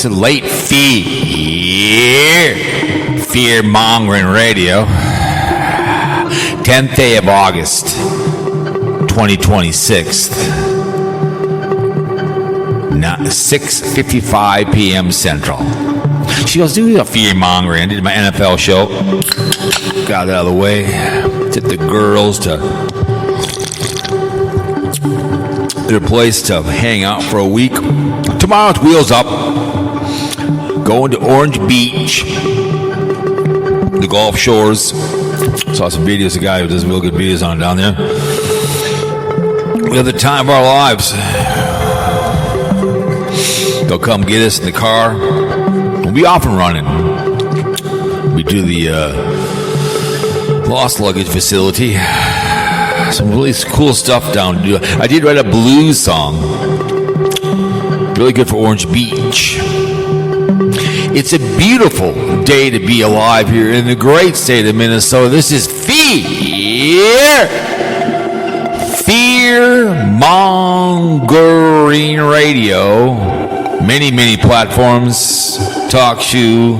It's a late fear-mongering radio. 10th day of August, 2026. 6:55 p.m. Central. She goes, do a fear-mongering. I did my NFL show. Got it out of the way. Took the girls to their place to hang out for a week. Tomorrow's Wheels Up. Going to Orange Beach, the Gulf Shores. Saw some videos. A guy who does real good videos on down there. We have the time of our lives. They'll come get us in the car. We'll be off and running. We do the lost luggage facility. Some really cool stuff down. I did write a blues song. Really good for Orange Beach. It's a beautiful day to be alive here in the great state of Minnesota. This is fear-mongering radio. Many platforms. Talk shoe.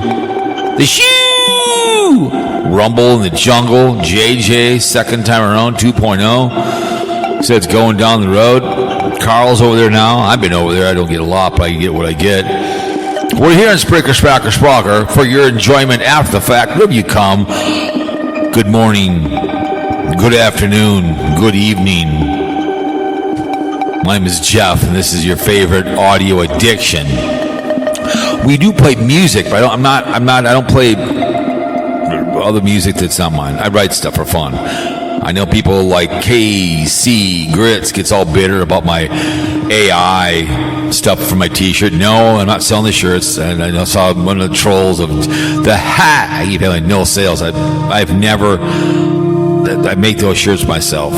The shoe. Rumble in the Jungle. JJ, second time around, 2.0. Said it's going down the road. Carl's over there now. I've been over there. I don't get a lot, but I get what I get. We're here in Spreaker for your enjoyment after the fact. Wherever you come, good morning, good afternoon, good evening. My name is Jeff, and this is your favorite audio addiction. We do play music, but I don't play other music that's not mine. I write stuff for fun. I know people like KC Grits gets all bitter about my AI stuff for my t-shirt. No, I'm not selling the shirts. And I saw one of the trolls of the hat. I keep having no sales. I make those shirts myself.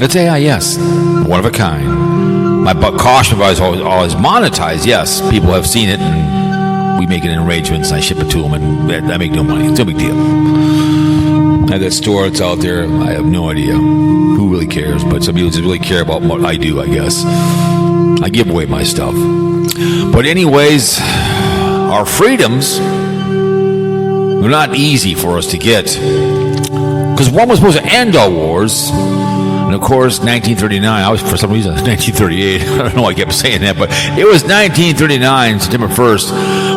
It's AI, yes. One of a kind. My caution advice is always monetized. Yes, people have seen it, and we make it in arrangements. And I ship it to them, and I make no money. It's no big deal. I got store that's out there. I have no idea who really cares, but some people just really care about what I do, I guess. I give away my stuff. But anyways, our freedoms are not easy for us to get. Because one was supposed to end all wars. And of course, 1939, for some reason, 1938. I don't know why I kept saying that, but it was 1939, September 1st,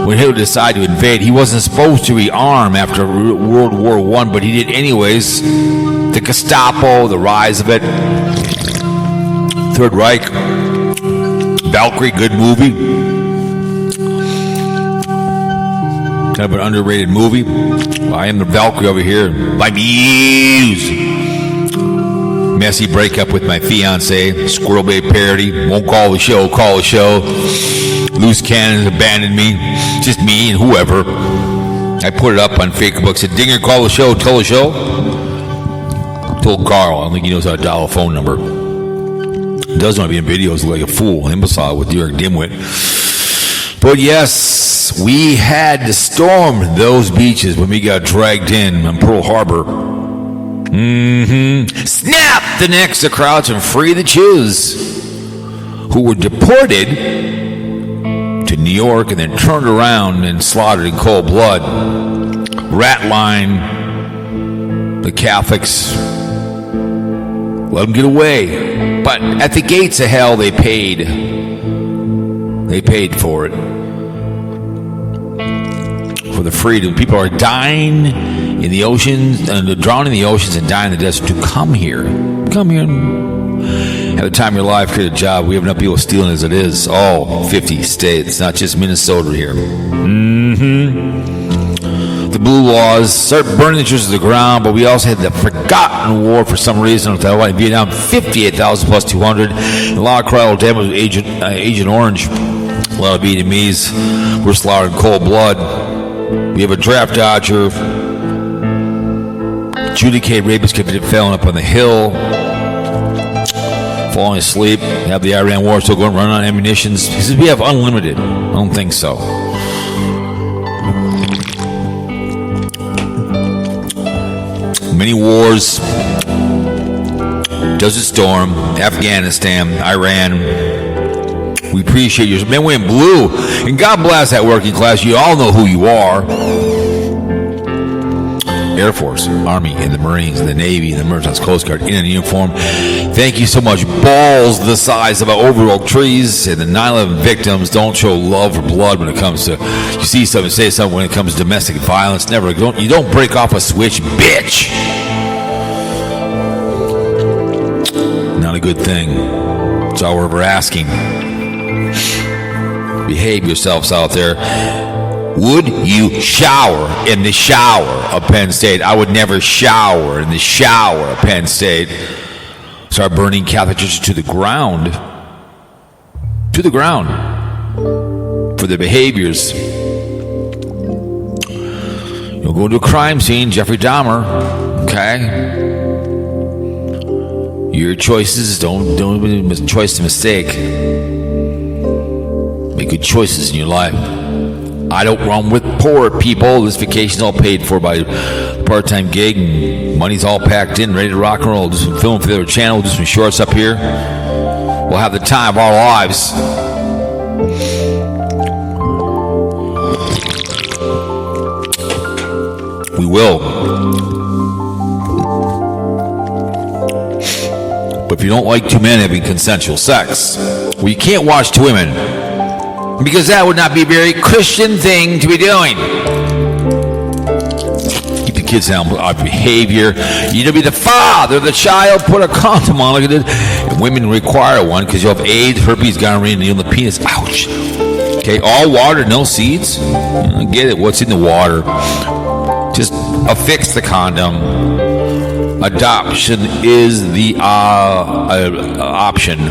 when Hitler decided to invade. He wasn't supposed to rearm after World War I, but he did anyways. The Gestapo, the rise of it. Third Reich. Valkyrie, good movie. Kind of an underrated movie. I am the Valkyrie over here. My muse. Messy breakup with my fiance. Squirrel Bay parody. Won't call the show. Call the show. Loose cannons abandoned me. Just me and whoever. I put it up on Facebook. Said, Dinger, call the show. Tell the show. Told Carl. I don't think he knows how to dial a phone number. Doesn't want to be in videos like a fool, an imbecile with Derek Dimwit. But yes, we had to storm those beaches when we got dragged in on Pearl Harbor. Snap the necks of crowds and free the Jews who were deported to New York and then turned around and slaughtered in cold blood. Rat line, the Catholics, let them get away. But at the gates of hell, they paid. They paid for it. For the freedom. People are dying in the oceans, drowning in the oceans and dying in the desert to come here. Come here and have the time of your life, create a job. We have enough people stealing as it is. All 50 states, not just Minnesota here. The blue laws start burning the churches to the ground, but we also had the forgotten war for some reason with Vietnam, 58,000 plus 200. A lot of collateral damage with Agent Orange. A lot of Vietnamese were slaughtered in cold blood. We have a draft dodger, adjudicated rapist convicted felon up on the hill, falling asleep. Have the Iran war still going, running on ammunition. He says we have unlimited. I don't think so. Many wars, Desert Storm, Afghanistan, Iran, We appreciate you. Men, women, blue. And God bless that working class. You all know who you are. Air Force, Army, and the Marines, and the Navy, and the Merchants Coast Guard in a uniform. Thank you so much. Balls the size of over oak trees, and the 9/11 victims. Don't show love or blood when it comes to, you see something, say something when it comes to domestic violence. Never, you don't break off a switch, bitch. Not a good thing. That's all we're ever asking. Behave yourselves out there. Would you shower in the shower of Penn State? I would never shower in the shower of Penn State. Start burning Catholic churches to the ground. To the ground. For their behaviors. You'll go to a crime scene, Jeffrey Dahmer. Okay? Your choices, don't choice a mistake. Make good choices in your life. I don't run with poor people. This vacation's all paid for by part-time gig, and money's all packed in, ready to rock and roll. We'll do some film for the other channel. We'll do some shorts up here. We'll have the time of our lives. We will. But if you don't like two men having consensual sex, well, you can't watch two women, because that would not be a very Christian thing to be doing. Keep the kids down on behavior. You need to be the father of the child. Put a condom on. Look at it. And women require one because you have AIDS, herpes, gonorrhea, and the penis. Ouch. Okay, all water, no seeds. I get it. What's in the water? Just affix the condom. Adoption is the option.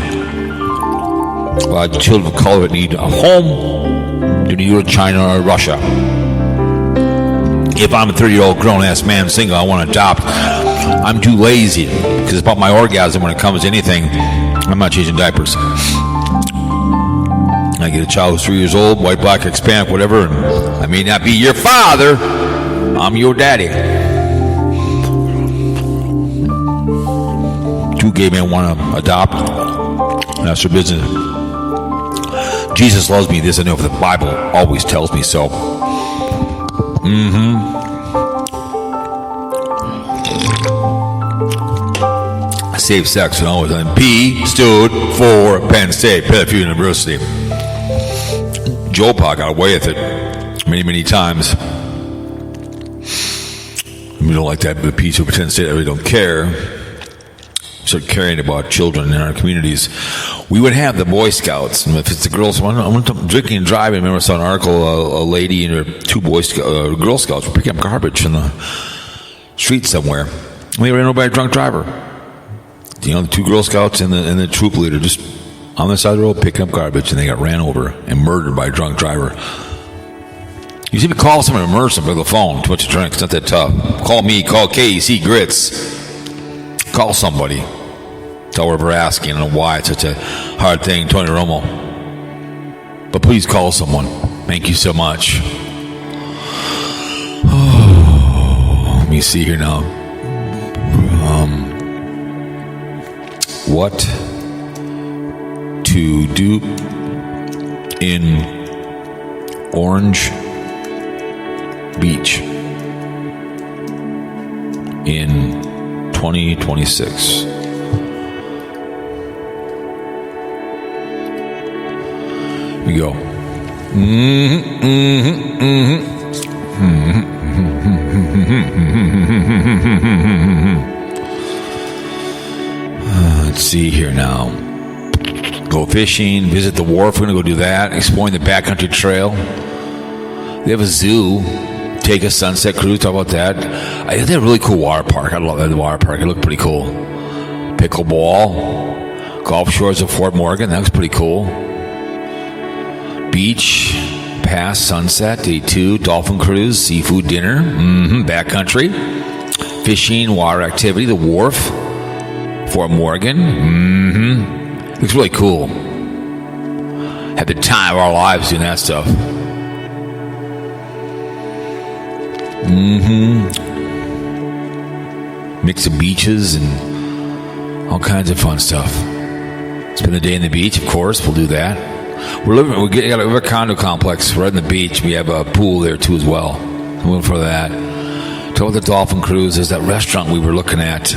Children of color that need a home, do need to go to China or Russia. If I'm a 30-year-old grown-ass man single, I want to adopt, I'm too lazy because it's about my orgasm when it comes to anything. I'm not changing diapers. I get a child who's 3 years old, white, black, Hispanic, whatever, and I may not be your father. I'm your daddy. Two gay men want to adopt. That's their business. Jesus loves me. This I know, if the Bible always tells me so. Safe sex and always. And P stood for Penn State, Penn University. Joe Pa got away with it many, many times. We don't like that, but P stood for Penn State. I really don't care. Start caring about children in our communities. We would have the Boy Scouts, and if it's the girls, I'm drinking and driving. I remember I saw an article, a lady and her two Girl Scouts were picking up garbage in the street somewhere. And they were ran over by a drunk driver. You know, the two Girl Scouts and the troop leader just on the side of the road picking up garbage, and they got ran over and murdered by a drunk driver. You see me call someone to murder somebody on the phone. Too much to drink. It's not that tough. Call me. Call KEC Grits. Call somebody. That's all we're ever asking. I don't know why it's such a hard thing, Tony Romo. But please call someone. Thank you so much. Let me see here now. What to do in Orange Beach in 2026. Here we go. Let's see here now. Go fishing, visit the wharf. We're going to go do that. Exploring the backcountry trail. They have a zoo. Take a sunset cruise. Talk about that. They have a really cool water park. I love that water park. It looked pretty cool. Pickleball. Golf shores of Fort Morgan. That was pretty cool. Beach. Pass sunset. Day 2. Dolphin cruise. Seafood dinner. Backcountry. Fishing. Water activity. The wharf. Fort Morgan. Looks really cool. Had the time of our lives doing that stuff. Mix of beaches and all kinds of fun stuff. Spend the day on the beach, of course. We'll do that. We got a condo complex right on the beach. We have a pool there too as well. We went for that. Talk about the dolphin cruise. There's that restaurant we were looking at.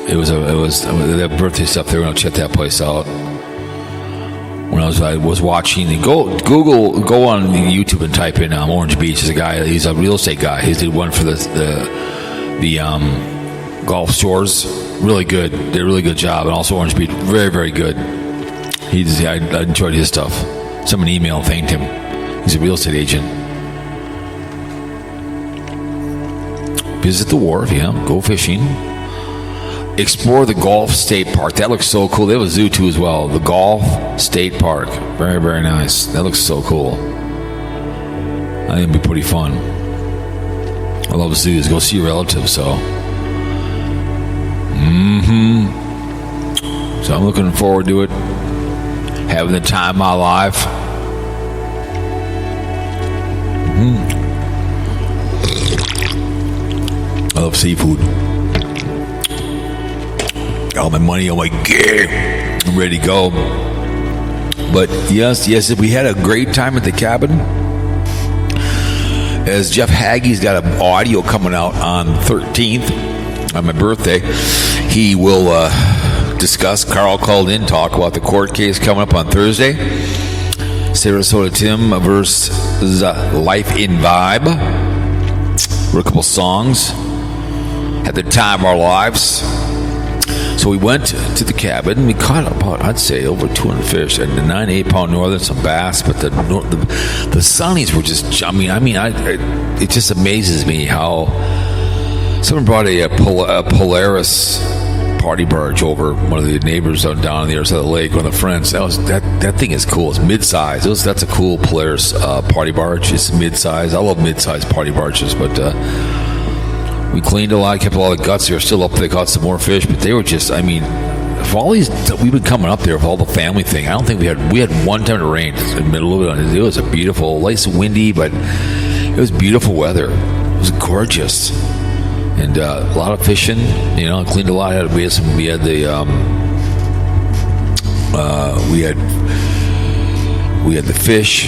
It was that birthday stuff. They were gonna check that place out. When I was watching, go on YouTube and type in Orange Beach. There's a guy. He's a real estate guy. He did one for the Gulf Shores. Really good. Did a really good job. And also Orange Beach, very, very good. I enjoyed his stuff. Someone emailed and thanked him. He's a real estate agent. Visit the wharf, go fishing. Explore the Golf State Park. That looks so cool. They have a zoo too as well. The Golf State Park. Very, very nice. That looks so cool. I think it'd be pretty fun. I love zoos. Go see your relatives, so. So I'm looking forward to it. Having the time of my life. I love seafood. Got all my money on my gear. I'm ready to go. But yes, we had a great time at the cabin. As Jeff Haggie's got an audio coming out on 13th, on my birthday, he will discuss. Carl called in, talk about the court case coming up on Thursday. Sarasota Tim versus Life in Vibe. Wrote a couple songs. Had the time of our lives. So we went to the cabin. We caught about, I'd say, over 200 fish and the 9-8 pound northern, some bass. But the sunnies were just. It just amazes me how someone brought a Polaris party barge over. One of the neighbors down on the other side of the lake, one of the friends. That thing is cool. It's mid-size. That's a cool Polaris party barge. It's mid-size. I love mid-size party barges, but we cleaned a lot, kept a lot of guts. They're still up. They caught some more fish, but they were just. For all these, we've been coming up there with all the family thing. I don't think we had one time it rained in the middle of it. It was a beautiful, light and windy, but it was beautiful weather. It was gorgeous. And a lot of fishing, cleaned a lot. We had the fish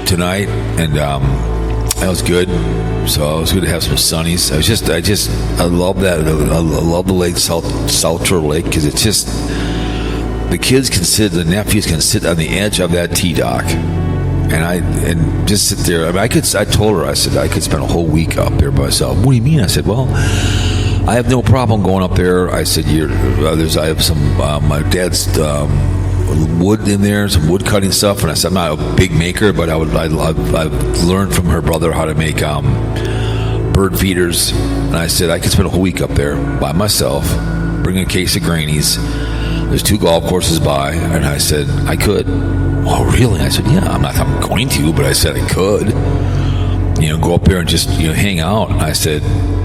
tonight, and that was good. So it was good to have some sunnies. I love that. I love the lake, South Turtle Lake, because it's just the the nephews can sit on the edge of that T-dock. And just sit there. I told her, I said, I could spend a whole week up there by myself. What do you mean? I said, well, I have no problem going up there. I said, I have some, my dad's wood in there, some wood cutting stuff. And I said, I'm not a big maker, but I've learned from her brother how to make bird feeders. And I said, I could spend a whole week up there by myself, bring a case of Grannies. There's 2 golf courses by. And I said, I could. Oh, really? I said, yeah, I'm going to, but I said I could. Go up there and just, hang out. I said,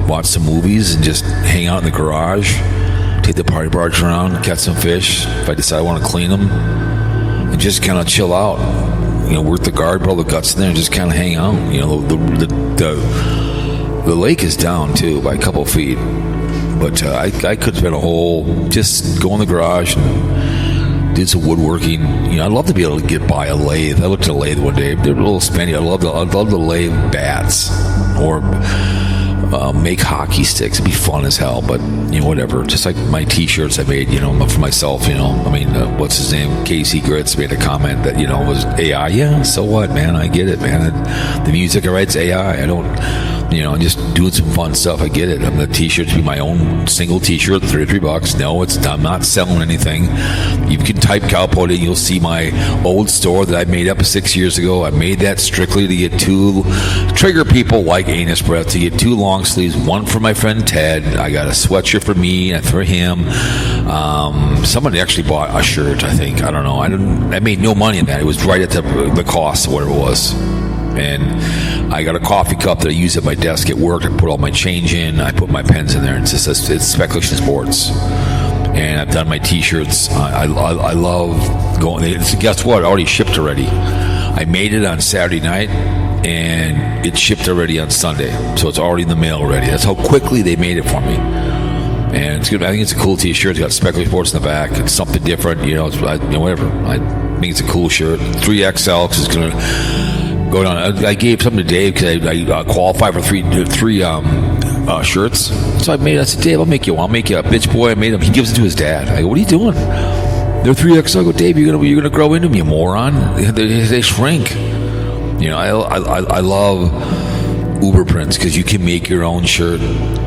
watch some movies and just hang out in the garage, take the party barge around, catch some fish. If I decide I want to clean them, and just kind of chill out. Work the guard, put all the guts in there, and just kind of hang out. The lake is down, too, by a couple of feet. But I could spend just go in the garage and did some woodworking. I'd love to be able to get by a lathe. I looked at a lathe one day. They're a little spendy. I'd love to lathe bats or make hockey sticks. It'd be fun as hell. But whatever. Just like my T-shirts I made, for myself. What's his name? Casey Gritz made a comment that was AI. Yeah, so what, man? I get it, man. The music I write's AI. I don't. Just doing some fun stuff. I get it. The T-shirts be my own single T-shirt, $33. No, I'm not selling anything. You can type Cowpote and you'll see my old store that I made up 6 years ago. I made that strictly to get 2 trigger people like Anus Breath, to get 2 long sleeves, one for my friend Ted. I got a sweatshirt for me and for him. Somebody actually bought a shirt, I think. I don't know. I made no money in that. It was right at the cost of whatever it was. And I got a coffee cup that I use at my desk at work. I put all my change in. I put my pens in there. It's Speculation Sports. And I've done my T-shirts. I love going. Guess what? It already shipped already. I made it on Saturday night, and it shipped already on Sunday. So it's already in the mail already. That's how quickly they made it for me. And it's good. I think it's a cool T-shirt. It's got Speculation Sports in the back. It's something different. Whatever. I think it's a cool shirt. 3XL, because it's going to go down. I gave something to Dave because I qualified for three shirts. So I said, Dave, I'll make you a bitch boy. I made him. He gives it to his dad. I go, what are you doing? They're 3XL. I go, Dave, you're gonna grow into them, you moron. They shrink. You know, I love Uber prints because you can make your own shirt.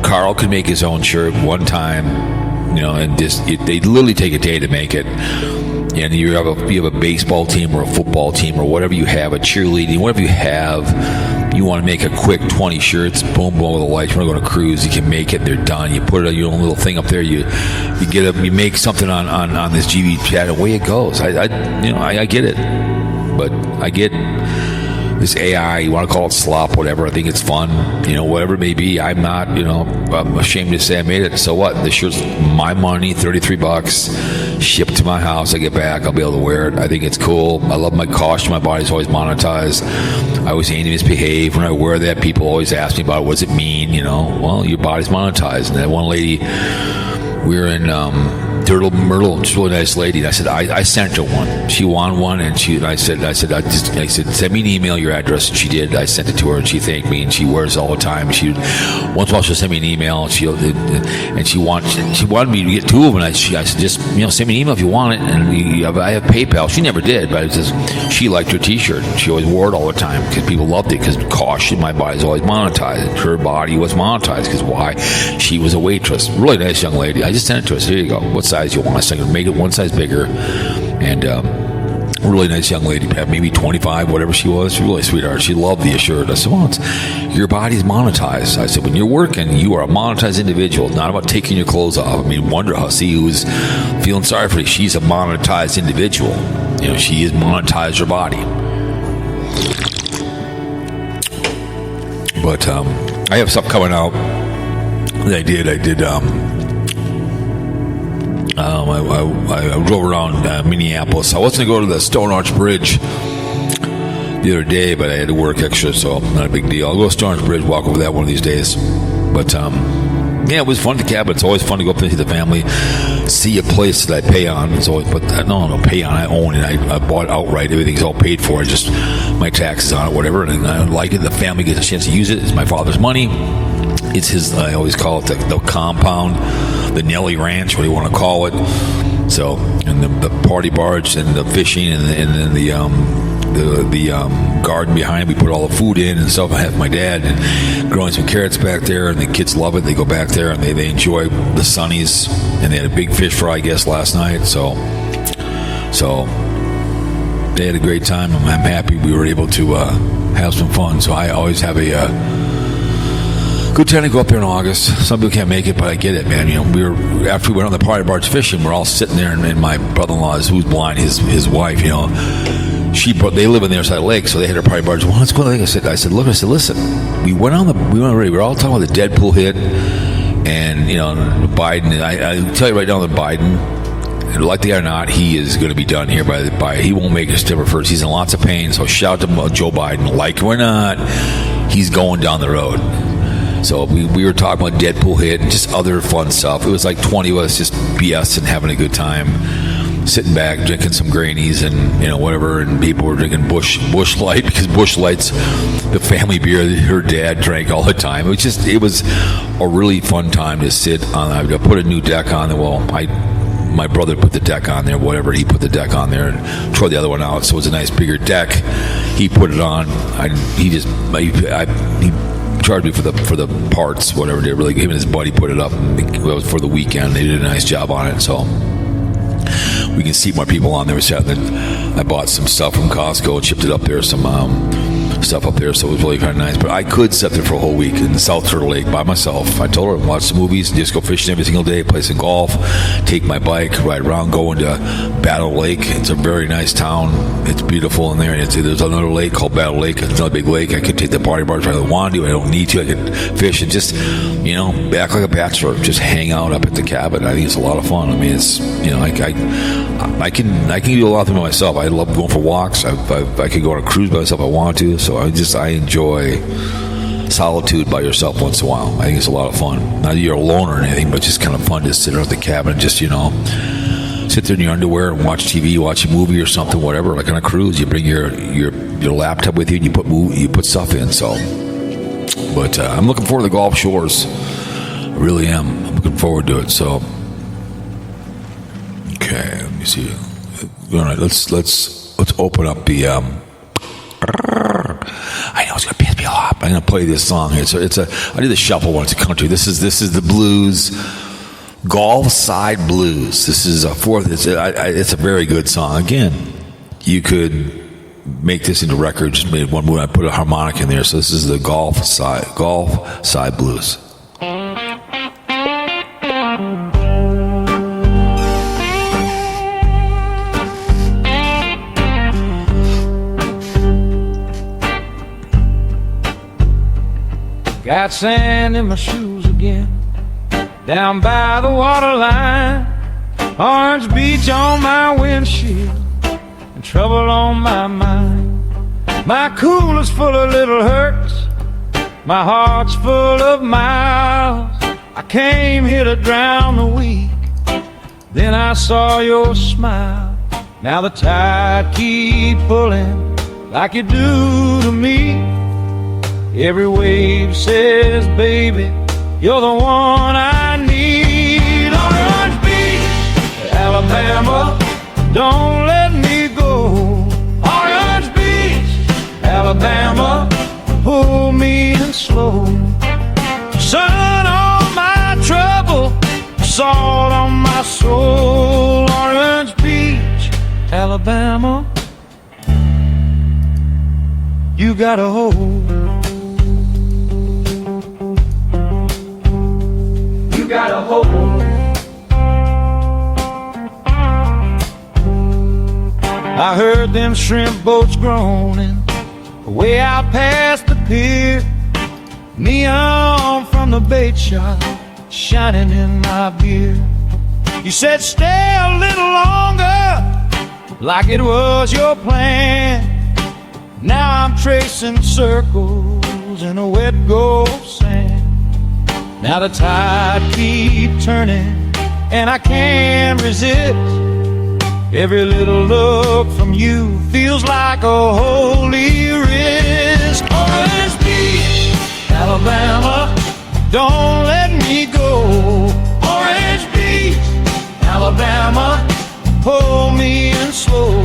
Carl could make his own shirt one time, you know, and they literally take a day to make it. And you have a baseball team or a football team or whatever you have, a cheerleading, whatever you have. You want to make a quick 20 shirts, boom, boom, with the lights. You want to go on a cruise, you can make it. They're done. You put it on your own little thing up there. You make something on this GV chat. Away it goes. I get it, but I get this AI. You want to call it slop, whatever. I think it's fun. You know, whatever it may be. I'm not. You know, I'm ashamed to say I made it. So what? The shirt's my money, $33, shipped to my house. I get back, I'll be able to wear it. I think it's cool. I love my costume. My body's always monetized. I always aim to misbehave. When I wear that, people always ask me about it. What does it mean? You know, well, your body's monetized. And that one lady, we were in Myrtle, she's a really nice lady. And I said, I sent her one. She wanted one, and I said, send me an email, your address. And she did. I sent it to her, and she thanked me. And she wears it all the time. Once in a while, she'll send me an email, and she wanted me to get two of them. And I said, just send me an email if you want it. And I have PayPal. She never did, but she liked her T-shirt. She always wore it all the time because people loved it. Because caution, my body's always monetized. Her body was monetized because why? She was a waitress. Really nice young lady. I just sent it to her. So here you go. What size you want? I said, make it one size bigger. And really nice young lady, maybe 25, whatever she was. She's really sweetheart. She loved the shirt. I said, well, your body's monetized. I said, when you're working, you are a monetized individual. It's not about taking your clothes off. I mean, Wonder Hussy, who's feeling sorry for you, she's a monetized individual. You know, she has monetized her body. But I have stuff coming out that I did. I drove around Minneapolis. I was going to go to the Stone Arch Bridge the other day, but I had to work extra, so not a big deal. I'll go to Stone Arch Bridge, walk over that one of these days. But it was fun to cabin. It's always fun to go up there and see the family, see a place that I pay on. It's always, but no, pay on. I own it. I bought it outright. Everything's all paid for. Just my taxes on it, whatever. And I like it. The family gets a chance to use it. It's my father's money. It's his. I always call it the compound, the Nelly Ranch, what do you want to call it. So, and the party barge and the fishing and then the garden behind. We put all the food in and stuff. I have my dad growing some carrots back there, and the kids love it. They go back there and they enjoy the sunnies. And they had a big fish fry, I guess, last night. So they had a great time. I'm happy we were able to have some fun. So I always have a good time to go up there in August. Some people can't make it, but I get it, man. You know, after we went on the party barge fishing, we're all sitting there, and my brother-in-law, who's blind, his wife, you know, they live on the other side of the lake, so they had a party barge. Well, let's go to the lake. I said, listen, we went already. We were all talking about the Deadpool hit, and you know, Biden. I tell you right now that Biden, and like the guy or not, he is going to be done here by he won't make it September 1st. He's in lots of pain, so shout out to Joe Biden. Like it or not, he's going down the road. So we were talking about Deadpool hit and just other fun stuff. It was like 20 of us just BSing, having a good time, sitting back, drinking some Grannies and, you know, whatever. And people were drinking Bush Light, because Bush Light's the family beer that her dad drank all the time. It was a really fun time to sit on. I put a new deck on there. Well, my brother put the deck on there, whatever. He put the deck on there and throw the other one out. So it was a nice bigger deck. He put it on. He charged me for the parts, whatever. They really, him and his buddy put it up. It was for the weekend. They did a nice job on it, so we can see more people on there. I bought some stuff from Costco, chipped it up there, some stuff up there, so it was really kind of nice. But I could sit there for a whole week in South Turtle Lake by myself. I told her, watch some movies, just go fishing every single day, play some golf, take my bike, ride around, go into Battle Lake. It's a very nice town. It's beautiful in there. There's another lake called Battle Lake. It's another big lake. I could take the party barge if I want to. I don't need to. I could fish and just, you know, act like a bachelor. Just hang out up at the cabin. I think it's a lot of fun. I mean, it's, you know, I can do a lot of things by myself. I love going for walks. I could go on a cruise by myself if I want to. So I enjoy solitude by yourself once in a while. I think it's a lot of fun. Not that you're alone or anything, but just kind of fun to sit around the cabin and just, you know, sit there in your underwear and watch TV, watch a movie or something, whatever. Like on a cruise, you bring your laptop with you and you put stuff in. So, but I'm looking forward to the Gulf Shores. I really am. I'm looking forward to it. So, okay, let me see. All right, let's open up the. I know it's gonna piss me off. I'm gonna play this song here. I do the shuffle one. It's a country. This is the blues, Gulf Side Blues. This is a fourth. It's a very good song. Again, you could make this into records. Made one move. I put a harmonic in there. So this is the Gulf Side Blues. Got sand in my shoes again, down by the waterline. Orange Beach on my windshield, and trouble on my mind. My cooler's full of little hurts, my heart's full of miles. I came here to drown the week, then I saw your smile. Now the tide keep pulling like you do to me. Every wave says, baby, you're the one I need. Orange Beach, Alabama, don't let me go. Orange Beach, Alabama, pull me in slow. Sun on my trouble, salt on my soul. Orange Beach, Alabama, you got a hold. Got a hold. I heard them shrimp boats groaning way out past the pier. Neon from the bait shop shining in my beer. You said stay a little longer, like it was your plan. Now I'm tracing circles in a wet gold sand. Now the tide keep turning, and I can't resist. Every little look from you feels like a holy risk. Orange Beach, Alabama, don't let me go. Orange Beach, Alabama, pull me in slow.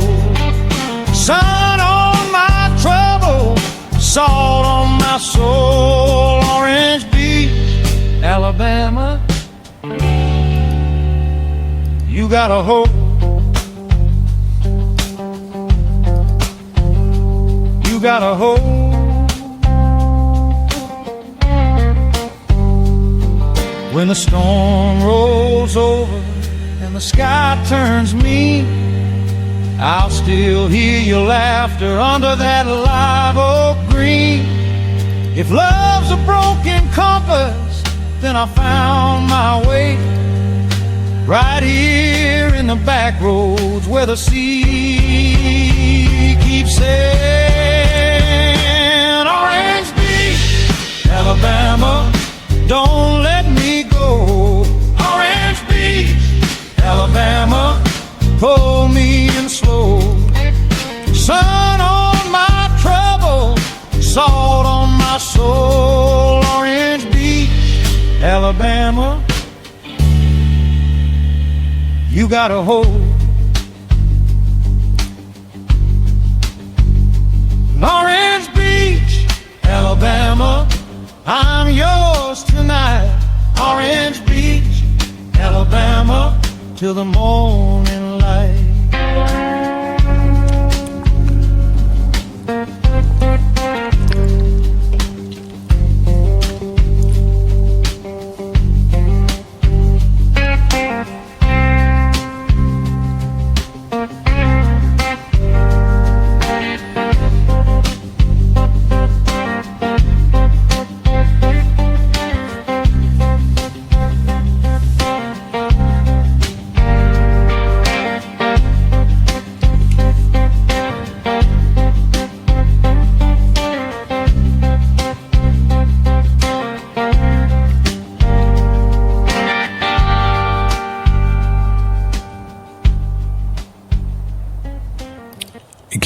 Sun on my trouble, salt on my soul. Orange Beach, Alabama, you got a hope. You got a hope. When the storm rolls over and the sky turns mean, I'll still hear your laughter under that live oak green. If love's a broken compass, then I found my way right here in the back roads where the sea keeps saying, Orange Beach, Alabama, don't let me go. Orange Beach, Alabama, pull me in slow. Sun on my trouble, salt on my soul. Orange Beach, Alabama, you got a hold. Orange Beach, Alabama, I'm yours tonight. Orange Beach, Alabama, till the morning light.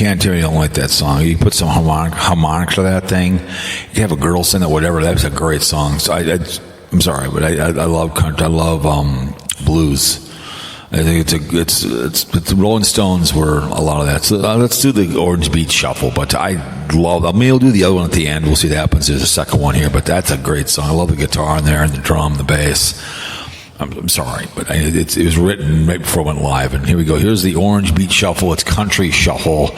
can't tell me you don't like that song. You put some harmonic to that thing. You can have a girl sing it, whatever. That's a great song. So I'm sorry, but I love country. I love blues. I think it's the Rolling Stones were a lot of that. So let's do the Orange Beach Shuffle. But we'll do the other one at the end. We'll see what happens. There's a second one here, but that's a great song. I love the guitar in there and the drum, the bass. I'm sorry, but it was written right before it went live. And here we go. Here's the Orange Beach Shuffle. It's Country Shuffle.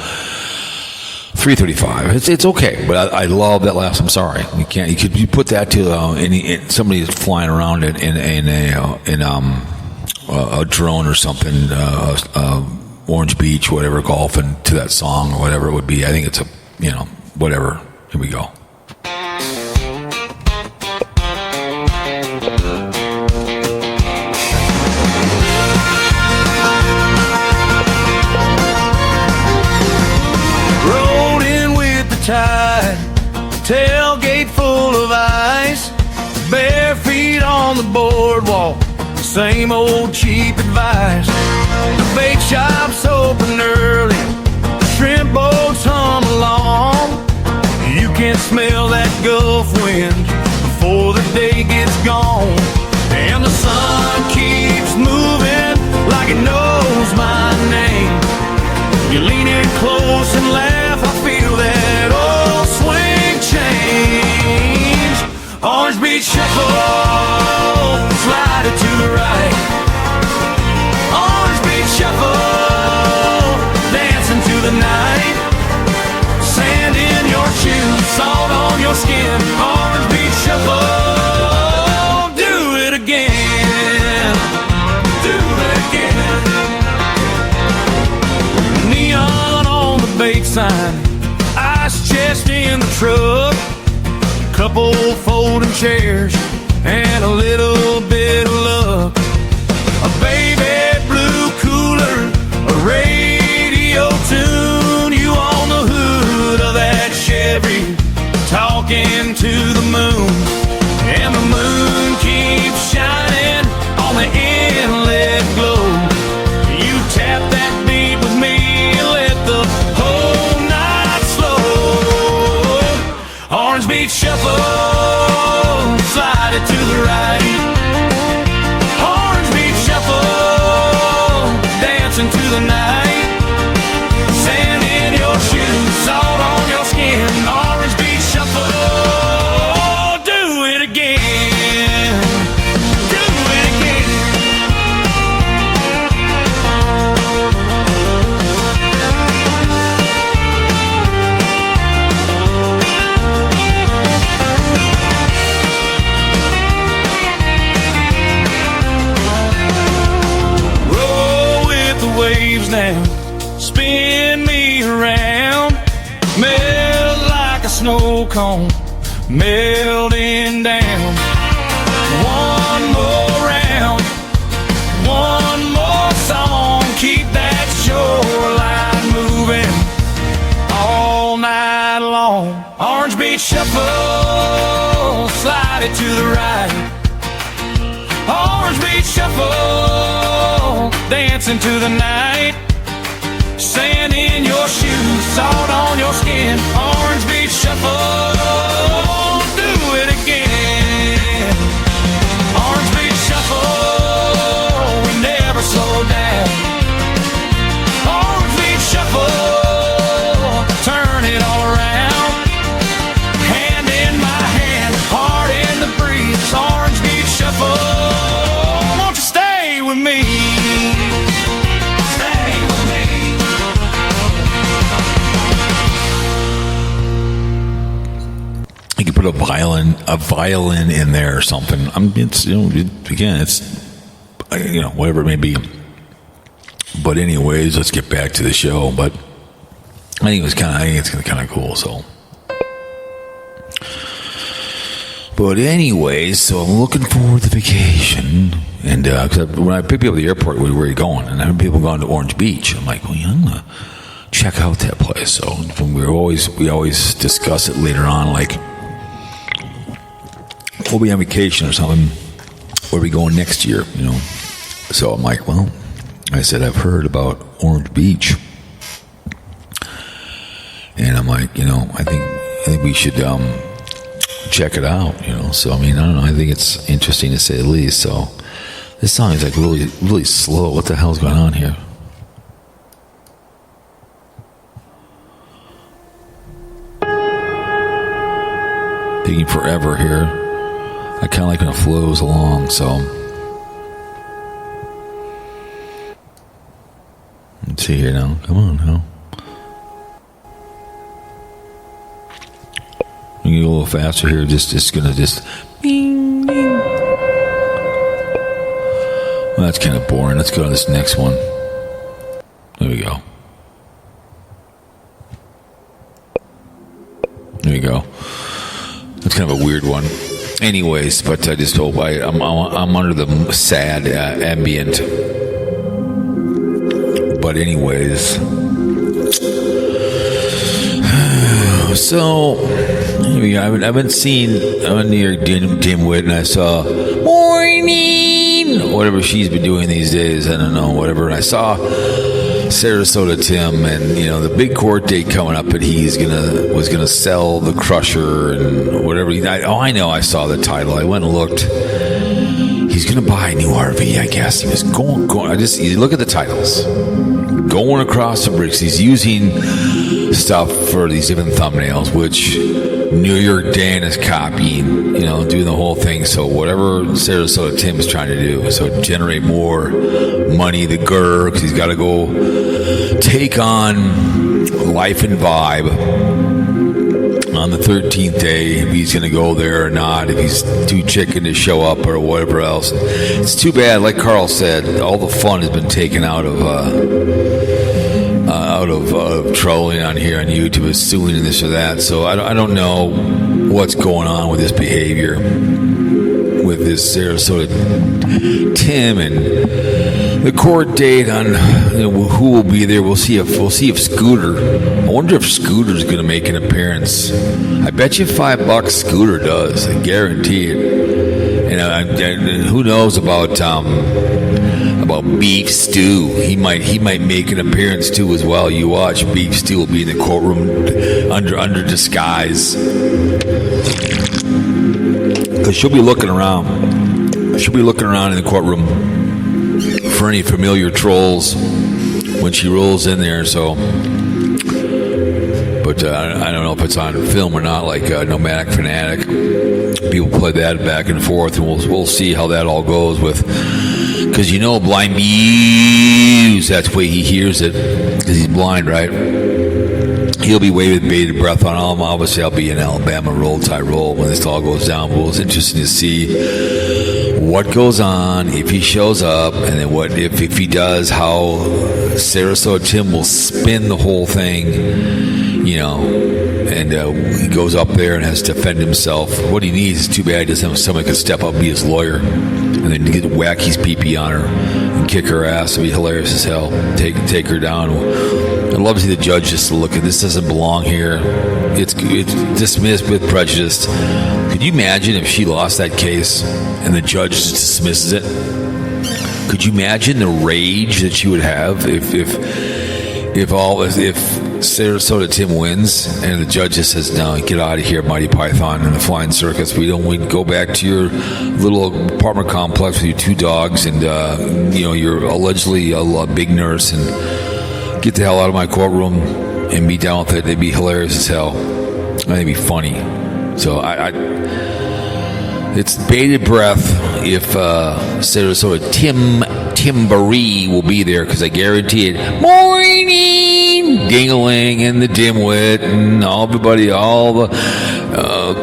3:35. It's okay, but I love that last. I'm sorry, you put that to somebody that's flying around in a drone or something, Orange Beach, whatever, golfing to that song or whatever it would be. I think it's whatever. Here we go. Tide, tailgate full of ice, bare feet on the boardwalk, same old cheap advice. The bait shop's open early, the shrimp boats hum along. You can smell that Gulf wind before the day gets gone. And the sun keeps moving like it knows my name. You lean in close and laugh, I feel that old swing change. Orange Beach Shuffle, slide it to the right. Orange Beach Shuffle, dancing to the night. Sand in your shoes, salt on your skin. Orange Beach Shuffle, do it again. Do it again. Neon on the bait sign, ice chest in the truck, couple folding chairs, and a little bit of luck. A baby blue cooler, a radio tune, you on the hood of that Chevy, talking to the moon. And the moon keeps shining on the inlet glow. You tap that beat with me, let the whole night slow. Orange Beach Shuffle, slide it to the right. Orange Beach Shuffle, dancing to the night. Sand in your shoes, salt on your skin. Orange Beach Shuffle, do it again. Do it again. Roll with the waves now, spin me around, melt like a snow cone, melting down. One more round, one more song, keep that shoreline moving all night long. Orange Beach Shuffle, slide it to the right. Orange Beach Shuffle, dancing to the night. Sand in your shoes, salt on your skin. Orange Beach Shuffle, do it again. Orange Beach Shuffle, we never slow down. Orange Beach Shuffle, turn it all around. Hand in my hand, heart in the breeze. Orange Beach Shuffle, won't you stay with me? Stay with me. You could put a violin in there or something. It's whatever it may be. But anyways, let's get back to the show. But I think it's kind of cool. So, but anyways, so I'm looking forward to vacation. And cause when I picked me up at the airport, where are you going? And I heard people going to Orange Beach. I'm like, well, yeah, I'm gonna check out that place. So we always discuss it later on, like we'll be on vacation or something. Where are we going next year? So I'm like, well, I said I've heard about Orange Beach. And I'm like, I think we should check it out, So I mean, I don't know. I think it's interesting to say the least. So this song is like really, really slow. What the hell's going on here? Taking forever here. I kind of like when it flows along. So let's see here now. Come on now. We can go a little faster here. Just gonna bing, bing. Well, that's kind of boring. Let's go to this next one. There we go. There we go. That's kind of a weird one. Anyways, but I just hope I'm under the sad ambient. But anyways, so anyway, I've been seeing on near Dimwit, and I saw morning, whatever she's been doing these days. I don't know, whatever. And I saw Sarasota Tim, and the big court date coming up, and was gonna sell the Crusher and whatever. I know. I saw the title. I went and looked. He's gonna buy a new RV, I guess. He was going. You look at the titles. Going across the bricks. He's using stuff for these different thumbnails, which New York Dan is copying, doing the whole thing. So whatever Sarasota Tim is trying to do, so generate more money, the GER, because he's got to go take on Life and Vibe on the 13th day, if he's going to go there or not, if he's too chicken to show up or whatever else. It's too bad, like Carl said, all the fun has been taken out of trolling on here on YouTube, is suing and this or that. So I don't know what's going on with this behavior with this Sarasota Tim and the court date on who will be there. We'll see if Scooter. I wonder if Scooter's going to make an appearance. I bet you $5 Scooter does. I guarantee it. And who knows about Beef Stew? He might make an appearance too as well. You watch, Beef Stew will be in the courtroom under disguise, because she'll be looking around. She'll be looking around in the courtroom for any familiar trolls when she rolls in there. So, but I don't know if it's on film or not. Like Nomadic Fanatic, people play that back and forth, and we'll see how that all goes with. Because Blind Muse, that's the way he hears it, because he's blind, right? He'll be way with bated breath on all of them. Obviously, I'll be in Alabama, Roll Tide Roll, when this all goes down. But it's interesting to see what goes on, if he shows up, and then what if he does, how Sarasota Tim will spin the whole thing, and he goes up there and has to defend himself. What he needs is, too bad he doesn't have somebody could step up and be his lawyer, and then get whack his pee-pee on her and kick her ass. It'd be hilarious as hell. Take her down. I'd love to see the judge just look at this. Doesn't belong here. It's dismissed with prejudice. Could you imagine if she lost that case and the judge just dismisses it? Could you imagine the rage that she would have if Sarasota Tim wins and the judge just says, "No, get out of here, Mighty Python and the Flying Circus. We go back to your little apartment complex with your 2 dogs and you're allegedly a big nurse, and get the hell out of my courtroom and be down with it." They'd be hilarious as hell. I think it'd be funny. So it's bated breath if Sarasota Timboree will be there, because I guarantee it. Morning! Ding-a-ling and the Dimwit and everybody, all the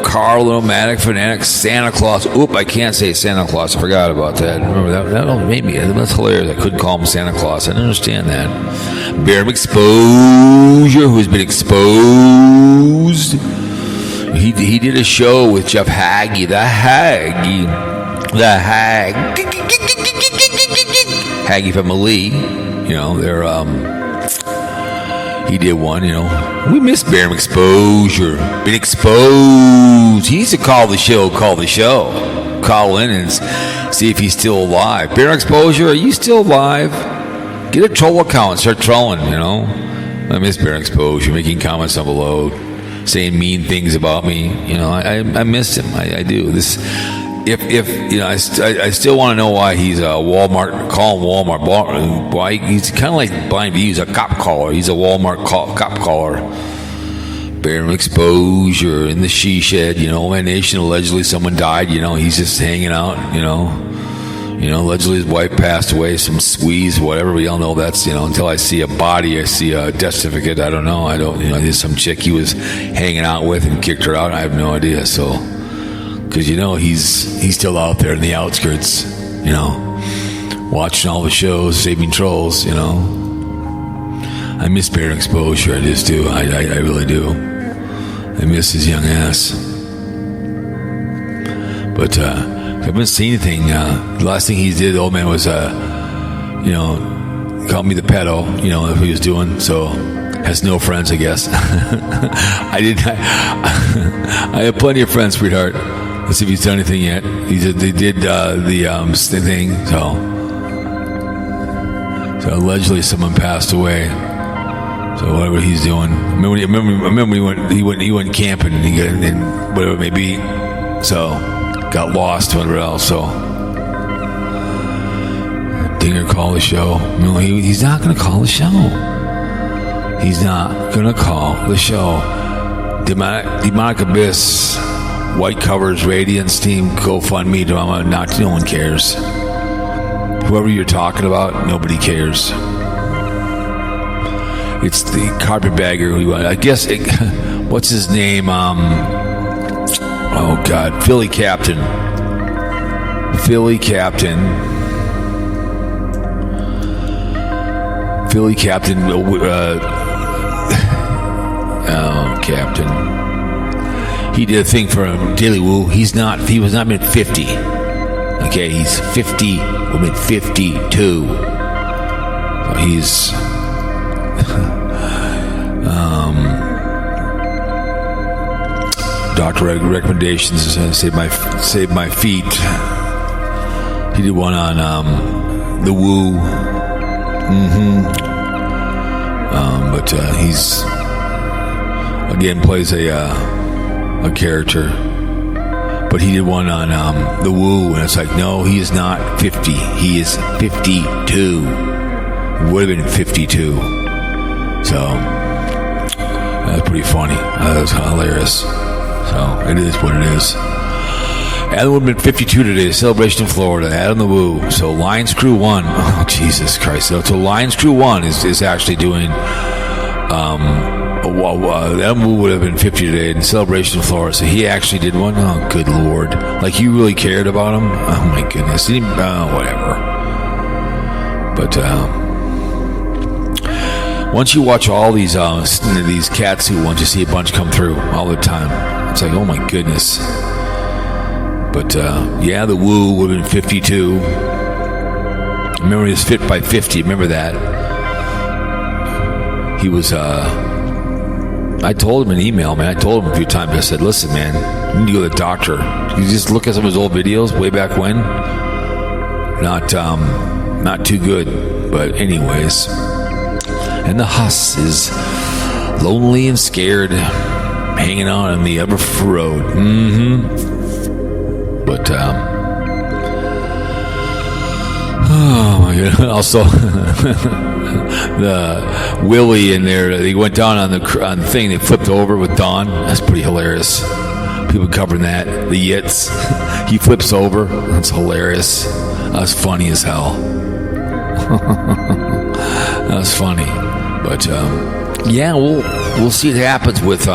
Carl, the Nomadic Fanatic, Santa Claus. Oop, I can't say Santa Claus. I forgot about that. Remember that made me. That's hilarious. I couldn't call him Santa Claus. I didn't understand that. Bear Exposure, who's been exposed. He did a show with Jeff Haggy, the Haggy family. They're he did one. We miss Bear Exposure. Been exposed. He needs to call the show. Call in and see if he's still alive. Bear Exposure, are you still alive? Get a troll account and start trolling. I miss bearing exposure, making comments on below, saying mean things about me. You know, I miss him. I do. This, if you know, I still want to know why he's a Walmart. Call him Walmart. Why he's kind of like Blind V. He's a cop caller. He's a Walmart cop caller. Bearing exposure in the she shed. You know, my nation. Allegedly, someone died. You know, he's just hanging out. You know, allegedly his wife passed away, some squeeze, whatever. We all know that's, you know, until I see a body, I see a death certificate. I don't know. There's some chick he was hanging out with and kicked her out. I have no idea. So, because, you know, he's still out there in the outskirts, you know, watching all the shows, saving trolls, you know. I miss bearing exposure. I just do. I really do. I miss his young ass. But, I haven't seen anything. The last thing he did, the old man, was, you know, called me the pedo, you know, if he was doing. So, has no friends, I guess. I have plenty of friends, sweetheart. Let's see if he's done anything yet. They did the thing. So allegedly someone passed away. So whatever he's doing. I remember he went camping and whatever it may be. So. Got lost, whatever else. So, Dinger call the show. No, he's not going to call the show. He's not going to call the show. Demonic Abyss, White Covers, Radiance Team, GoFundMe. No one cares. Whoever you're talking about, nobody cares. It's the carpetbagger who, I guess, what's his name? Oh, God. Philly Captain. Oh, Captain. He did a thing for Daily Woo. He was not been 50. Okay, he's 50. We've been 52. So he's... Doctor recommendations, save my feet. He did one on the Woo. But he's again plays a character. But he did one on the Woo, and it's like, no, he is not 50. He is 52. Would have been 52. So that's pretty funny. That was hilarious. So it is what it is. Adam would have been 52 today. Celebration in Florida. Adam the Woo. So Lions Crew 1. Oh, Jesus Christ. So Lions Crew 1 is actually doing... Adam Woo would have been 50 today in Celebration in Florida. So he actually did one. Oh, good Lord. Like, you really cared about him? Oh, my goodness. Whatever. But... once you watch all these Katsu ones, you see a bunch come through all the time. It's like, oh my goodness. But yeah, the Woo would have been 52. Remember, he was fit by 50. Remember that? He was. I told him in email, man. I told him a few times. I said, listen, man, you need to go to the doctor. You just look at some of his old videos way back when. Not too good. But anyways. And the Huss is lonely and scared, hanging out on the Upper Road. But, oh my God. Also, the Willie in there, they went down on the thing, they flipped over with Dawn. That's pretty hilarious. People covering that. The Yitz, he flips over. That's hilarious. That's funny as hell. That's funny. But yeah, we'll see what happens with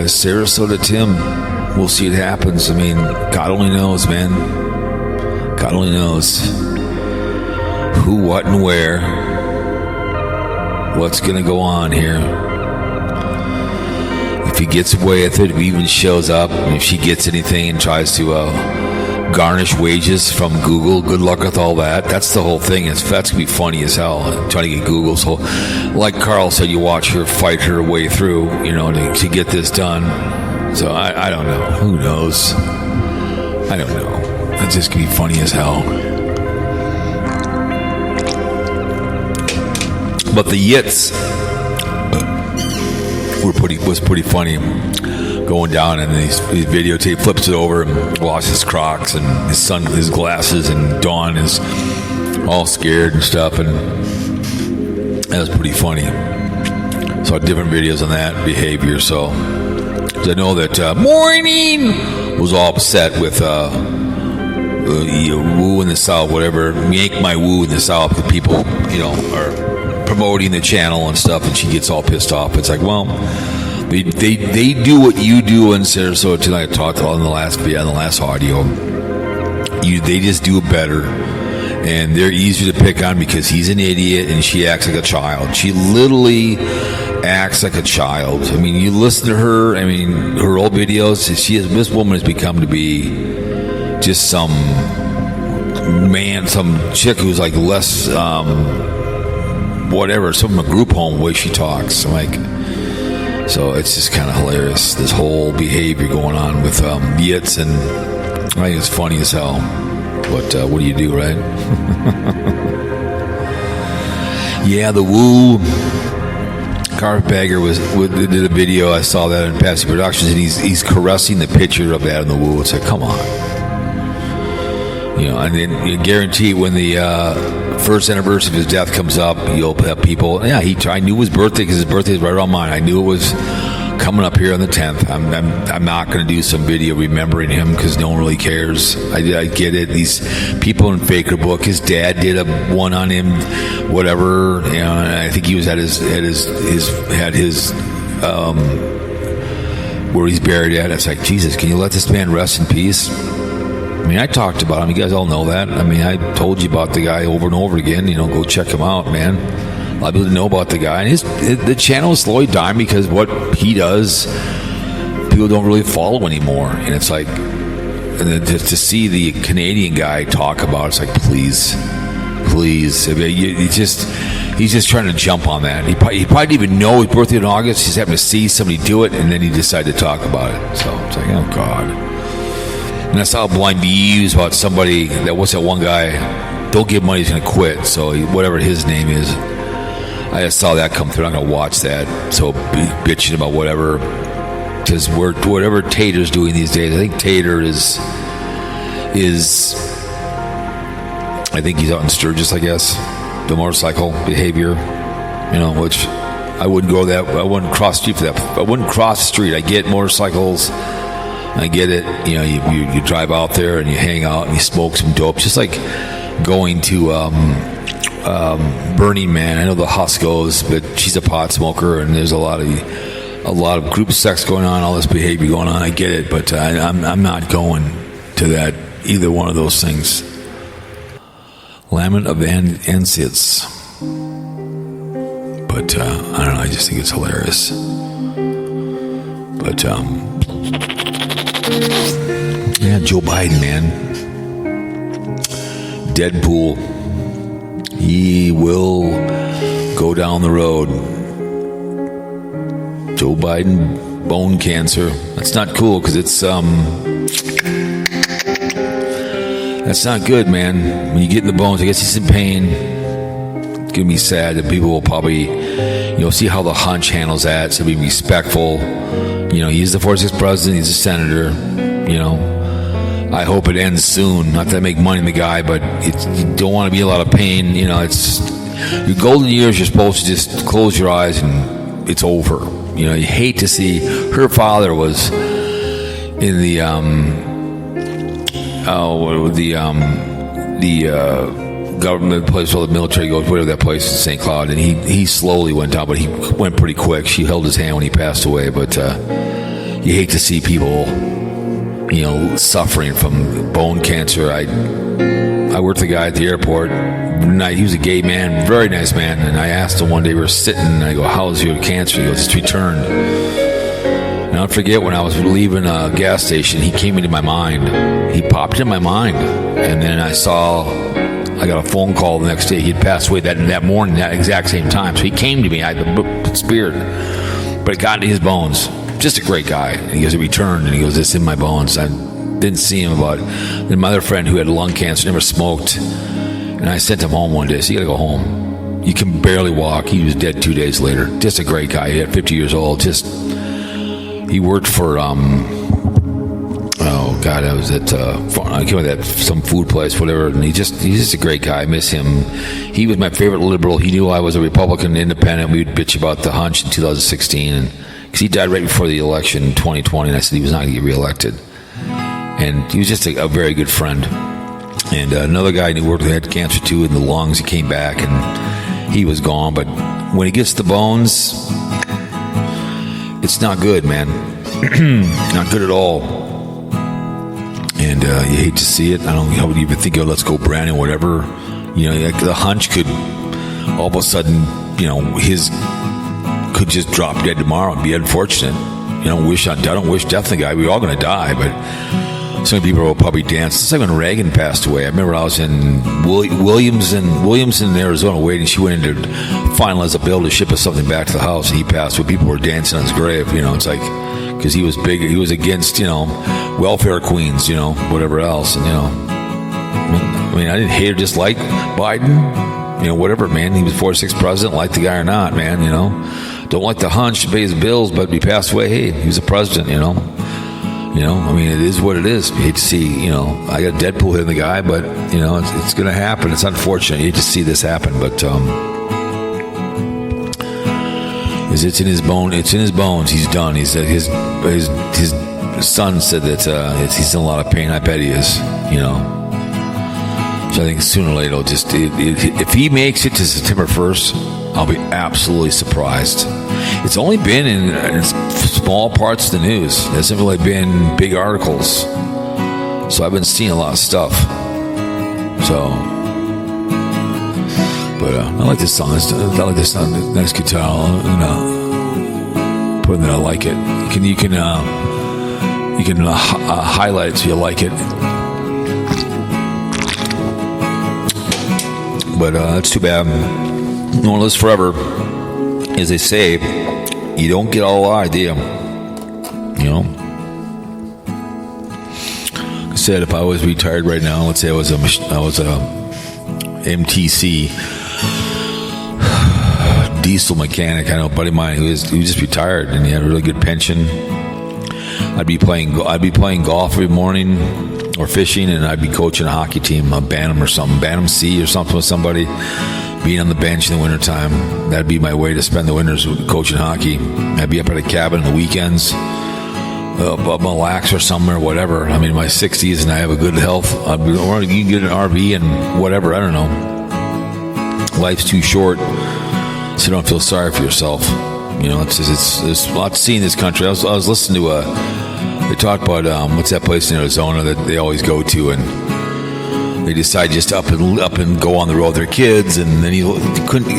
Sarasota Tim. We'll see what happens. I mean, God only knows, man. God only knows who, what, and where. What's gonna go on here? If he gets away with it, if he even shows up, if she gets anything and tries to garnish wages from Google, good luck with all that. That's the whole thing. That's gonna be funny as hell, trying to get Google's whole, like Carl said, you watch her fight her way through, you know, to get this done. So I don't know. Who knows? I don't know. It's just gonna be funny as hell. But the Yitz was pretty funny. Going down and his videotape, flips it over and lost his Crocs and his son, his glasses, and Dawn is all scared and stuff, and that was pretty funny. Saw different videos on that behavior. So I know that Morning was all upset with woo in the South, whatever, yank my woo in the South, because people, are promoting the channel and stuff, and she gets all pissed off. It's like, well, they do what you do in Sarasota tonight. I talked about in the last audio. They just do it better, and they're easier to pick on because he's an idiot and she acts like a child. She literally acts like a child. I mean, you listen to her. I mean, her old videos. This woman has become to be just some chick who's like less, whatever, some group home way she talks. I'm like, so it's just kind of hilarious, this whole behavior going on with Yitz, and I think it's funny as hell. But what do you do, right? Yeah, the woo. Carpetbagger did a video. I saw that in Passy Productions, and he's caressing the picture of that in the woo. It's like, come on. And then you guarantee when the first anniversary of his death comes up, you'll have people. Yeah, I knew his birthday because his birthday is right around mine. I knew it was coming up here on the 10th. I'm not going to do some video remembering him because no one really cares. I get it. These people in Faker Book, his dad did one on him, whatever. And I think he was at his where he's buried at. It's like, Jesus, can you let this man rest in peace? I mean, I talked about him. You guys all know that. I mean, I told you about the guy over and over again. Go check him out, man. A lot of people know about the guy. And the channel is slowly dying because what he does, people don't really follow anymore. And it's like, and then to see the Canadian guy talk about it, it's like, please. I mean, he's just trying to jump on that. He probably didn't even know his birthday in August. He's having to see somebody do it, and then he decided to talk about it. So it's like, oh, God. And I saw a blind views about somebody what's that one guy, don't give money, he's going to quit. So whatever his name is, I just saw that come through. I'm going to watch that. So bitching about whatever, because whatever Tater's doing these days, I think Tater is I think he's out in Sturgis, I guess, the motorcycle behavior, which I wouldn't go that, I wouldn't cross the street for that. I wouldn't cross the street. I get motorcycles. I get it. You drive out there and you hang out and you smoke some dope. Just like going to Burning Man. I know the Husk goes, but she's a pot smoker, and there's a lot of group sex going on, all this behavior going on. I get it, but I'm not going to that either one of those things. Lament of Ansids. But I don't know. I just think it's hilarious. But yeah, Joe Biden, man. Deadpool. He will go down the road. Joe Biden, bone cancer. That's not cool because it's that's not good, man. When you get in the bones, I guess he's in pain. It's gonna be sad that people will probably, see how the hunch handles that. So be respectful. He's the 46th president. He's a senator. I hope it ends soon. Not that I make money in the guy, but you don't want to be in a lot of pain. It's your golden years. You're supposed to just close your eyes and it's over. You hate to see. Her father was in the government place where the military goes, whatever that place in St. Cloud, and he slowly went down, but he went pretty quick. She held his hand when he passed away, but you hate to see people, suffering from bone cancer. I worked with a guy at the airport. He was a gay man, very nice man, and I asked him one day, we were sitting, and I go, how's your cancer? He goes, it's returned. And I'll forget when I was leaving a gas station, he came into my mind. He popped into my mind, and then I got a phone call the next day. He had passed away that morning, that exact same time. So he came to me. I had the spirit, but it got into his bones. Just a great guy. And he goes, it returned, and he goes, it's in my bones. I didn't see him about it. Then my other friend who had lung cancer, never smoked, and I sent him home one day. So you got to go home. You can barely walk. He was dead 2 days later. Just a great guy. He had 50 years old. He worked for, I was at, I came with that, some food place, whatever, and he's just a great guy. I miss him. He was my favorite liberal. He knew I was a Republican independent. We would bitch about the hunch in 2016, because he died right before the election in 2020, and I said he was not going to get reelected. And he was just a very good friend. And another guy who worked with had cancer too in the lungs. He came back and he was gone. But when he gets the bones, it's not good, man. Not good at all. And you hate to see it. I don't know how would you even think of let's go Brandon, whatever. You know, like the hunch could all of a sudden, you know, his could just drop dead tomorrow and be unfortunate. You know, I don't wish death on the guy. We're all going to die, but some people will probably dance. It's like when Reagan passed away. I remember I was in Williamson, Arizona, waiting. She went in to finalize a bill to ship us something back to the house, and he passed away. People were dancing on his grave. You know, it's like, because he was big. He was against, you know, welfare queens, you know, whatever else. And, you know, I mean, I didn't hate or dislike Biden. You know, whatever, man. He was 46th president, like the guy or not, man, you know. Don't like the hunch to pay his bills, but he passed away. Hey, he was a president, you know. You know, I mean, it is what it is. You hate to see, you know, I got Deadpool hitting the guy, but, you know, it's going to happen. It's unfortunate. You hate to see this happen, but it's in his bone. It's in his bones. He's done. He said his son said that he's in a lot of pain. I bet he is, you know. So I think sooner or later, it'll just, if he makes it to September 1st, I'll be absolutely surprised. It's only been in small parts of the news. It hasn't really been big articles. So I've been seeing a lot of stuff. So, but I like this song. I like this song. Nice guitar. Put in there. I like it. You can highlight it so you like it. But that's too bad. No one lives forever. As they say, you don't get all alive, do you? You know? I said if I was retired right now, let's say I was a MTC diesel mechanic. I know a buddy of mine who just retired and he had a really good pension. I'd be playing golf every morning or fishing, and I'd be coaching a hockey team, a Bantam or something, Bantam C or something with somebody. Being on the bench in the wintertime, that'd be my way to spend the winters coaching hockey. I'd be up at a cabin on the weekends, up Mille Lacs or somewhere, whatever. I mean, in my 60s and I have a good health. Or you can get an RV and whatever, I don't know. Life's too short, so don't feel sorry for yourself. You know, it's a lot to see in this country. I was listening to they talk about, what's that place in Arizona that they always go to, and they decide just up and go on the road with their kids, and then he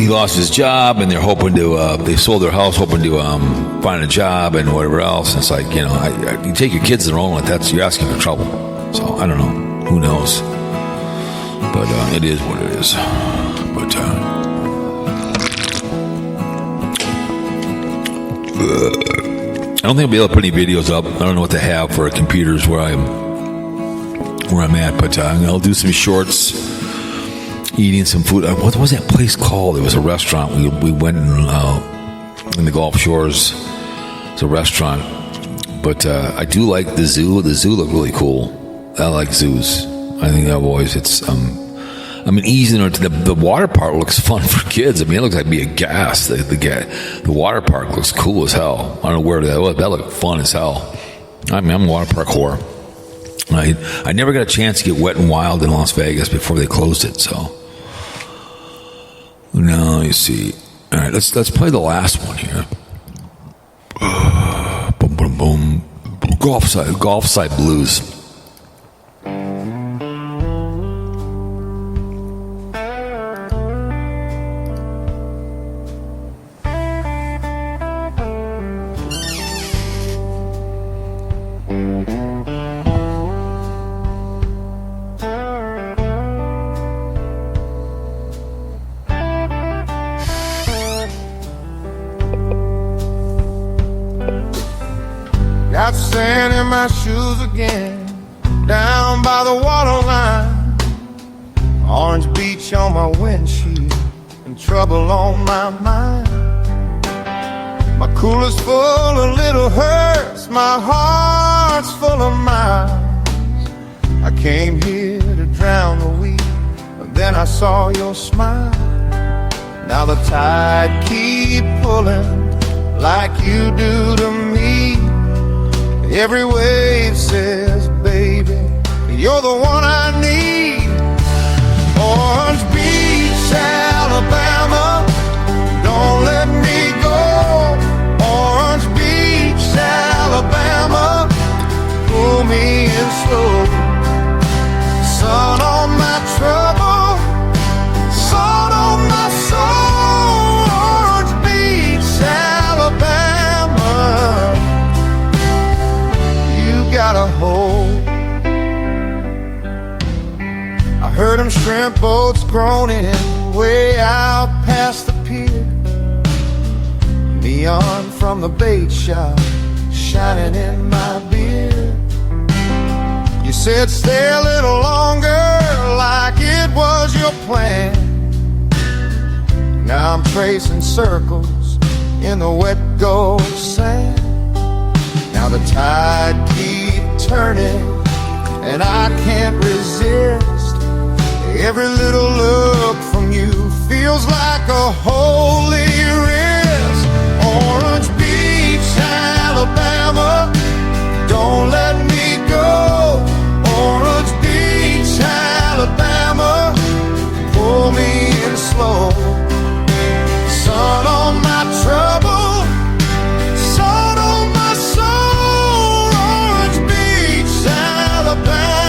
lost his job, and they're hoping to they sold their house hoping to find a job and whatever else. And it's like, you know, you take your kids and roll like that, so you're asking for trouble. So I don't know, who knows? But it is what it is. But I don't think I'll be able to put any videos up. I don't know what they have for computers where I'm at, but I'll do some shorts, eating some food. What was that place called? It was a restaurant. We went in the Gulf Shores. It's a restaurant, but I do like the zoo. The zoo looked really cool. I like zoos. I think I've always I mean, easy the water park looks fun for kids. I mean, it looks like be a gas. The water park looks cool as hell. I don't know where that was. That looked fun as hell. I mean, I'm a water park whore. I never got a chance to get Wet and Wild in Las Vegas before they closed it. So now you see. All right, let's play the last one here. Boom, boom, boom. Golf side blues. Got sand in my shoes again, down by the waterline. Orange beach on my windshield, and and trouble on my mind. My cooler's full of little hurts, my heart's full of miles. I came here to drown the week, but then I saw your smile. Now the tide keep pulling like you do to me. Every wave says, baby, you're the one I need. Orange Beach, Alabama, don't let me go. Orange Beach, Alabama, pull me in slow. Sun on my trouble, sun on my soul. Orange Beach, Alabama, you got a hold. I heard them shrimp boats groaning way out past the pier. Neon from the bait shop shining in my beer. You said stay a little longer like it was your plan. Now I'm tracing circles in the wet gold sand. Now the tide keeps turning and I can't resist. Every little look from you feels like a holy risk. Orange Beach, Alabama, don't let me go. Orange Beach, Alabama, pull me in slow. Sun on my trouble, sun on my soul. Orange Beach, Alabama,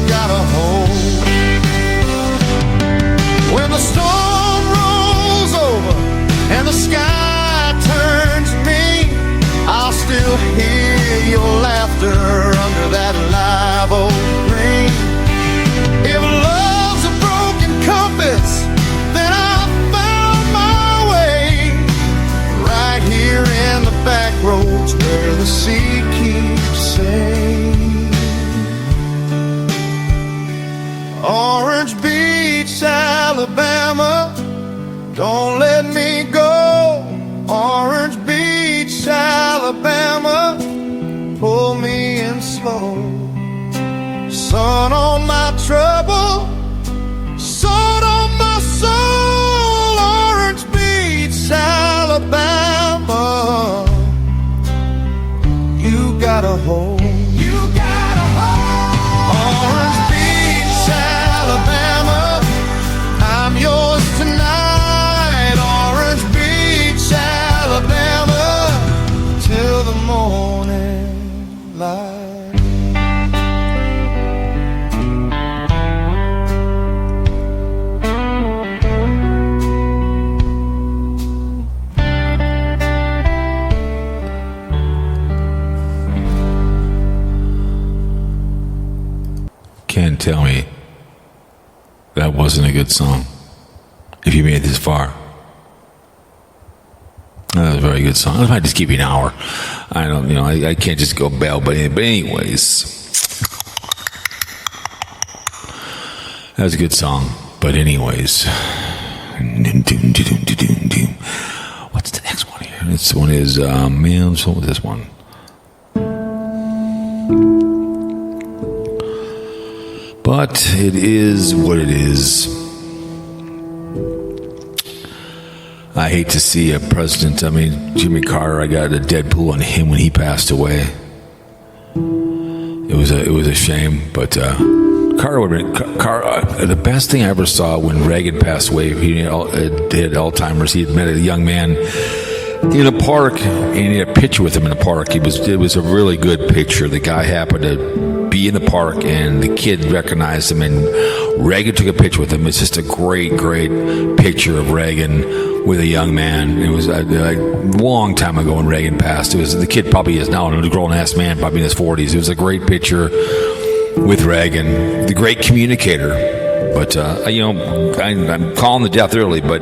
got a hold. When the storm rolls over and the sky turns mean, I'll still hear your laughter under that live oak green. If love's a broken compass, then I've found my way. Right here in the back roads where the sea keeps saying, Orange Beach, Alabama, don't let me go. Orange Beach, Alabama, pull me in slow. Sun on my trouble, sun on my soul. Orange Beach, Alabama, you got a hold. You got a hold. Orange Beach, Alabama, I'm yours tonight. Orange Beach, Alabama, till the morning light. Can't tell me that wasn't a good song if you made it this far. That was a very good song. I might just give you an hour. I don't, I can't just go bail, but anyways, that was a good song. But anyways, what's the next one here? This one is what's with this one? But it is what it is. I hate to see a president. I mean, Jimmy Carter, I got a Deadpool on him when he passed away. It was a shame, but Carter would have been the best thing I ever saw when Reagan passed away. He had Alzheimer's. He had met a young man in a park, and he had a picture with him in the park. It was a really good picture. The guy happened to be in the park, and the kid recognized him, and Reagan took a picture with him. It's just a great picture of Reagan with a young man. It was a long time ago when Reagan passed. It was the kid probably is now a grown-ass man, probably in his 40s. It was a great picture with Reagan, the great communicator. But, I'm calling the death early, but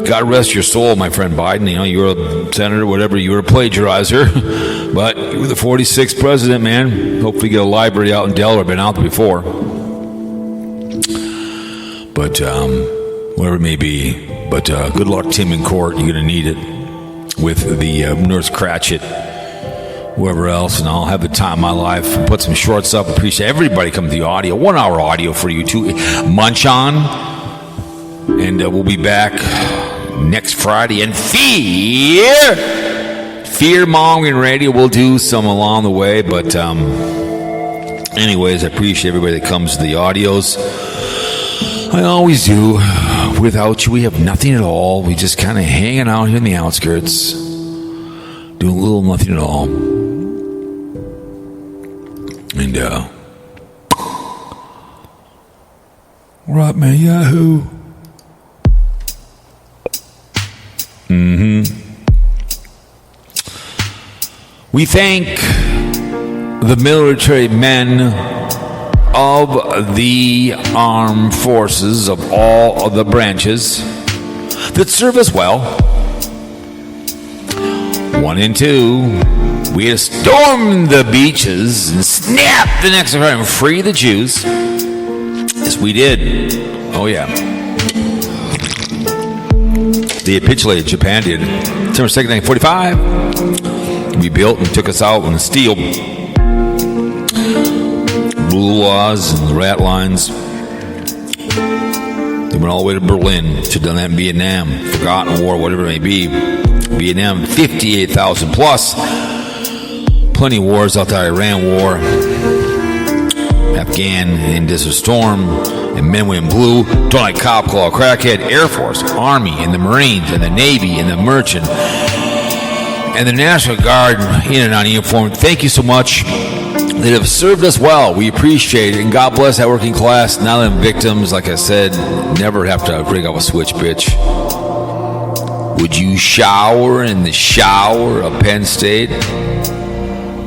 God rest your soul, my friend Biden. You were a senator, whatever. You were a plagiarizer, but you were the 46th president, man. Hopefully get a library out in Delaware. Been out there before. But whatever it may be. But good luck, Tim, in court. You're going to need it with the Nurse Cratchit, whoever else, and I'll have the time of my life. Put some shorts up. Appreciate everybody coming to the audio. 1 hour audio for you to munch on. And we'll be back next Friday. And fear-mongering radio. We'll do some along the way. But anyways, I appreciate everybody that comes to the audios. I always do. Without you, we have nothing at all. We just kind of hanging out here in the outskirts, doing a little nothing at all. And, right, man, Yahoo. We thank the military men of the armed forces of all of the branches that serve us well. 1 and 2, we had to storm the beaches and snap the necks of and free the Jews. Yes, we did. Oh, yeah. They capitulated. Japan did. September 2nd, 1945. We built and took us out in steel. Blue laws and the rat lines. They went all the way to Berlin. Should have done that in Vietnam. Forgotten war, whatever it may be. Vietnam, 58,000 plus. Plenty of wars out there. Iran war, Afghan and Desert Storm, and men went in blue. Don't like cop, claw, crackhead, Air Force, Army, and the Marines, and the Navy, and the Merchant, and the National Guard in and on uniform. Thank you so much. They have served us well. We appreciate it. And God bless that working class. Now them victims, like I said, never have to break off a switch, bitch. Would you shower in the shower of Penn State?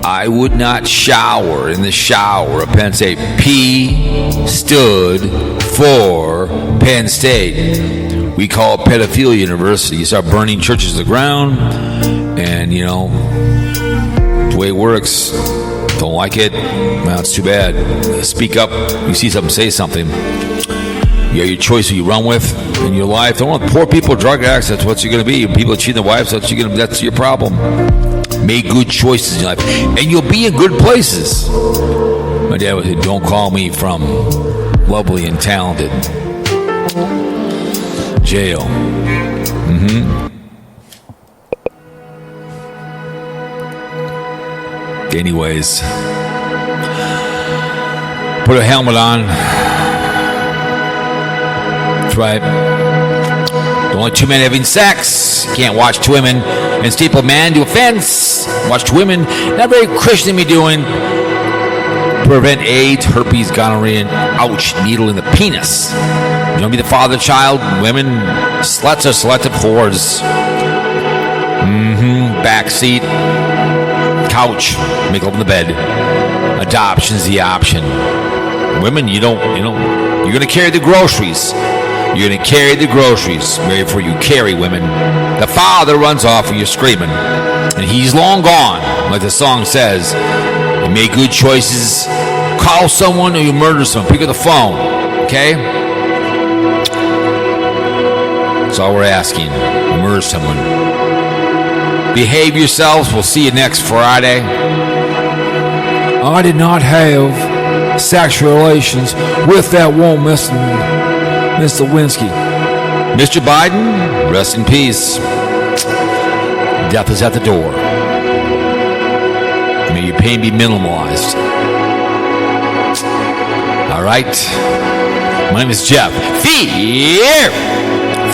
I would not shower in the shower of Penn State. P stood for Penn State. We call it Pedophilia University. You start burning churches to the ground, and, you know, the way it works. Don't like it? Well, it's too bad. Speak up. You see something, say something. You have your choice who you run with in your life. Don't want poor people, drug addicts. That's what you're going to be. People cheating their wives. That's your problem. Make good choices in your life, and you'll be in good places. My dad would say, "Don't call me from lovely and talented jail." Anyways, put a helmet on. That's right. Don't like 2 men having sex. Can't watch 2 women and staple a man to a fence. Watch 2 women. Not very Christian me doing. Prevent AIDS, herpes, gonorrhea, and ouch, needle in the penis. You don't be the father of the child. Women, sluts are selective whores. Backseat. Couch, make love in the bed. Adoption's the option. Women, you're going to carry the groceries. You're going to carry the groceries. Therefore, you carry women. The father runs off when you're screaming, and he's long gone, like the song says. You make good choices. Call someone or you murder someone. Pick up the phone, okay? That's all we're asking. Murder someone. Behave yourselves. We'll see you next Friday. I did not have sexual relations with that woman, Mr. Lewinsky. Mr. Biden, rest in peace. Death is at the door. May your pain be minimalized. All right. My name is Jeff.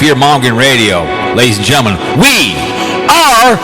Fear-mongering radio. Ladies and gentlemen, we are